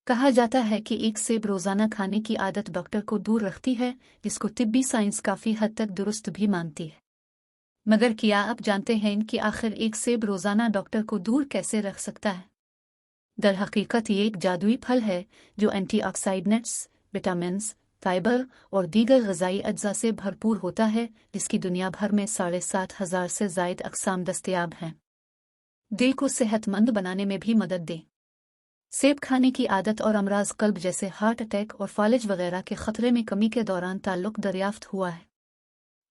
कहा जाता है कि एक सेब रोजाना खाने की आदत डॉक्टर को दूर रखती है, जिसको तिब्बी साइंस काफी हद तक दुरुस्त भी मानती है। मगर क्या आप जानते हैं कि आखिर एक सेब रोजाना डॉक्टर को दूर कैसे रख सकता है? दरहकीकत ये एक जादुई फल है जो एंटीऑक्सीडेंट्स, विटामिन्स, फाइबर और दीगर ग़िज़ाई अज्जा से भरपूर होता है, जिसकी दुनिया भर में 7,500 से ज़ायद अक़साम दस्तयाब हैं। दिल को सेहतमंद बनाने में भी मदद दे। सेब खाने की आदत और अमराज कल्ब जैसे हार्ट अटैक और फालिज वगैरह के खतरे में कमी के दौरान ताल्लुक दरियाफ्त हुआ है।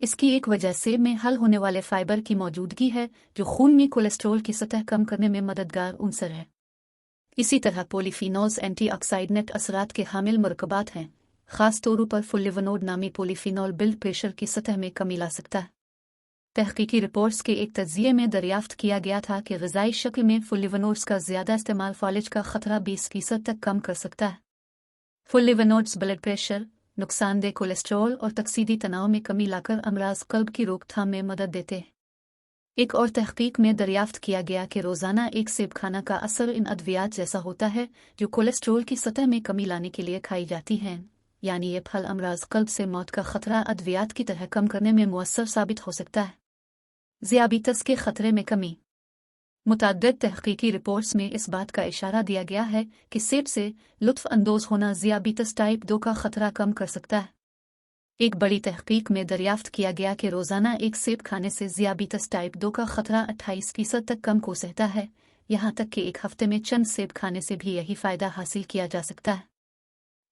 इसकी एक वजह सेब में हल होने वाले फाइबर की मौजूदगी है, जो खून में कोलेस्ट्रॉल की सतह कम करने में मददगार उनसर है। इसी तरह पॉलीफिनोल्स एंटीऑक्सीडेंट असरात के हामिल मरकबात हैं। ख़ास तौर पर फ्लेवोनोइड नामी पॉलीफिनोल ब्लड प्रेशर की सतह में कमी ला सकता है। तहकीकी रिपोर्ट्स के एक तज्ज़िये में दरियाफ्त किया गया था कि ग़िज़ाई शक्ल में फ्लेवोनोइड्स का ज़्यादा इस्तेमाल फालिज का खतरा 20% तक कम कर सकता है। फ्लेवोनोइड्स ब्लड प्रेशर, नुकसानदेह कोलेस्ट्रॉल और तकसीदी तनाव में कमी लाकर अमराज कल्ब की रोकथाम में मदद देते हैं। एक और तहकीक में दरियाफ्त किया गया कि रोज़ाना एक सेब खाना का असर इन अद्वियात जैसा होता है जो कोलेस्ट्रॉल की सतह में कमी लाने के लिए खाई जाती हैं, यानी ये फल अमराज कल्ब से मौत का खतरा अद्वियात की तरह कम करने में मुअस्सर साबित हो सकता है। ज़ियाबितस के खतरे में कमी। मुतअद्दिद तहकीकी रिपोर्ट्स में इस बात का इशारा दिया गया है कि सेब से लुत्फ़ अंदोज़ होना ज़ियाबितस टाइप 2 का खतरा कम कर सकता है। एक बड़ी तहकीक में दरियाफ्त किया गया कि रोज़ाना एक सेब खाने से ज़ियाबितस टाइप 2 का खतरा 28% तक कम हो सकता है, यहाँ तक कि एक हफ्ते में चंद सेब खाने से भी यही फ़ायदा हासिल किया जा सकता है।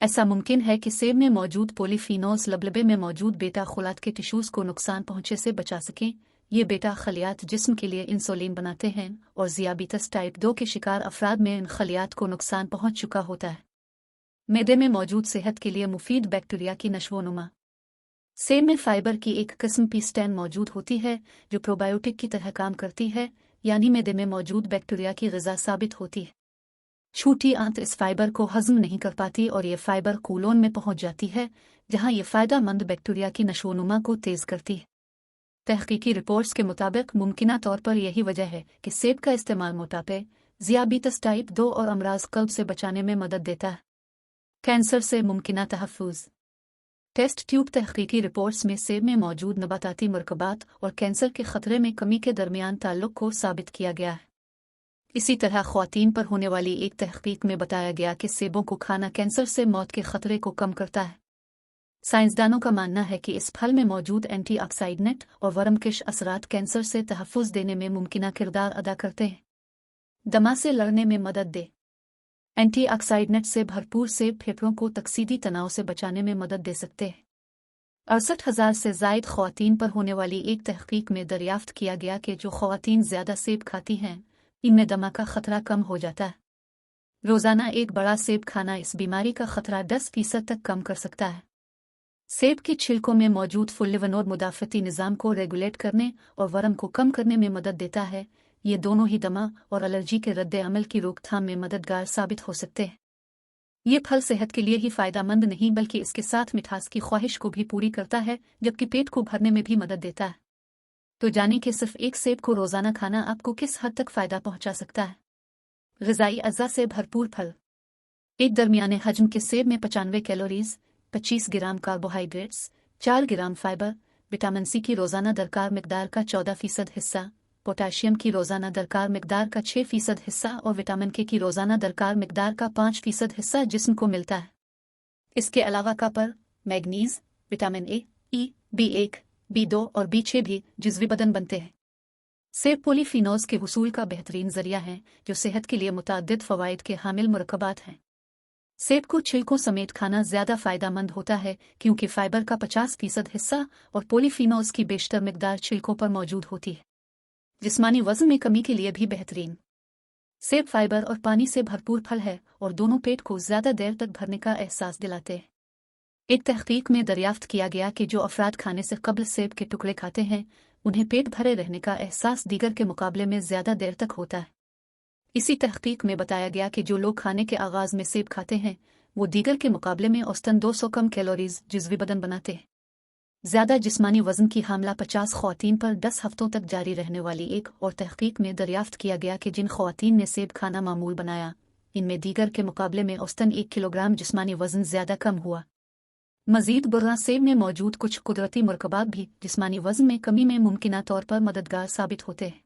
ऐसा मुमकिन है कि सेब में मौजूद पॉलीफिनोल्स लबलबे में मौजूद बेटा खुलात के टिश्यूज़ को नुकसान पहुँचे से बचा सकें। ये बेटा खलियात जिस्म के लिए इंसुलिन बनाते हैं और ज़ियाबितस टाइप 2 के शिकार अफराद में इन खलियात को नुकसान पहुँच चुका होता है। मैदे में मौजूद सेहत के लिए मुफीद बैक्टीरिया की नशोनुमा। सेब में फाइबर की एक किस्म पीस्टेन मौजूद होती है जो प्रोबायोटिक की तरह काम करती है, यानी मैदे में मौजूद बैक्टीरिया की ग़िज़ा साबित होती है। छोटी आंत इस फाइबर को हज़म नहीं कर पाती और ये फाइबर कोलोन में पहुंच जाती है, जहां ये फ़ायदेमंद बैक्टीरिया की नशोनुमा को तेज़ करती है। तहकीकी रिपोर्ट्स के मुताबिक मुमकिना तौर पर यही वजह है कि सेब का इस्तेमाल मोटापे, ज़ियाबितस टाइप 2 और अमराज कल्ब से बचाने में मदद देता है। कैंसर से मुमकिना तहफ़्फ़ुज़। टेस्ट ट्यूब तहकीकी रिपोर्ट्स में सेब में मौजूद नबाताती मरकबात और कैंसर के खतरे में कमी के दरमियान ताल्लुक को साबित किया गया है। इसी तरह ख़्वातीन पर होने वाली एक तहकीक में बताया गया कि सेबों को खाना कैंसर से मौत के खतरे को कम करता है। साइंसदानों का मानना है कि इस फल में मौजूद एंटीऑक्सीडेंट और वर्मकिश असरात कैंसर से तहफ़्फ़ुज़ देने में मुमकिना किरदार अदा करते हैं। दमा से लड़ने में मदद दे। एंटीऑक्सीडेंट से भरपूर सेब फेफड़ों को तकसीदी तनाव से बचाने में मदद दे सकते हैं। 68,000 से ज़ायद ख़्वातीन पर होने वाली एक तहकीक में दरियाफ्त किया गया कि जो ख़्वातीन ज़्यादा सेब खाती हैं, इनमें दमा का खतरा कम हो जाता है। रोज़ाना एक बड़ा सेब खाना इस बीमारी का खतरा 10% तक कम कर सकता है। सेब के छिलकों में मौजूद फ्लेवोनोइड मुदाफ़ती निज़ाम को रेगुलेट करने और वर्म को कम करने में मदद देता है। ये दोनों ही दमा और एलर्जी के रद्द-ए-अमल की रोकथाम में मददगार साबित हो सकते हैं। ये फल सेहत के लिए ही फ़ायदेमंद नहीं बल्कि इसके साथ मिठास की ख्वाहिश को भी पूरी करता है, जबकि पेट को भरने में भी मदद देता है। तो जाने कि सिर्फ एक सेब को रोज़ाना खाना आपको किस हद तक फ़ायदा पहुंचा सकता है। ग़िज़ाई अज़्ज़ा से भरपूर फल। एक दरमियाने हजम के सेब में 95 कैलोरीज़, 25 ग्राम कार्बोहाइड्रेट्स, 4 ग्राम फाइबर, विटामिन सी की रोज़ाना दरकार मिकदार का 14% हिस्सा, पोटाशियम की रोज़ाना दरकार मिकदार का 6% हिस्सा और विटामिन के की रोज़ाना दरकार मिकदार का 5% हिस्सा जिस्म को मिलता है। इसके अलावा copper, manganese, vitamin A, E, B1, B2 और B6 भी जुज़वी बदन बनते हैं। सेब पॉलीफिनोल्स के हुसूल का बेहतरीन ज़रिया है जो सेहत के लिए मुतअद्दिद फ़वाइद के हामिल मरकबात हैं। सेब को छिलकों समेत खाना ज़्यादा फ़ायदेमंद होता है क्योंकि फ़ाइबर का 50% हिस्सा और पॉलीफिनोल्स की बेशतर मिकदार छिलकों पर मौजूद होती है। जिस्मानी वज़न में कमी के लिए भी बेहतरीन। सेब फाइबर और पानी से भरपूर फल है और दोनों पेट को ज़्यादा देर तक भरने का एहसास दिलाते हैं। एक तहकीक में दरियाफ्त किया गया कि जो अफराद खाने से कबल सेब के टुकड़े खाते हैं, उन्हें पेट भरे रहने का एहसास दीगर के मुकाबले में ज़्यादा देर तक होता है। इसी तहकीक में बताया गया कि जो लोग खाने के आगाज़ में सेब खाते हैं, वो दीगर के मुकाबले में औसतन 200 कम कैलोरीज़ जुज़वी बदन बनाते हैं। ज़्यादा जिस्मानी वज़न की हामला 50 ख़्वातीन पर 10 हफ्तों तक जारी रहने वाली एक और तहकीक में दरियाफ्त किया गया कि जिन ख़्वातीन ने सेब खाना मामूल बनाया, इनमें दीगर के मुकाबले में औसतन 1 किलोग्राम जिस्मानी वज़न ज़्यादा कम हुआ। मज़ीद बुर्रा सेब में मौजूद कुछ कुदरती मरकबात भी जिस्मानी वज़न में कमी में मुमकिना तौर पर मददगार साबित होते हैं।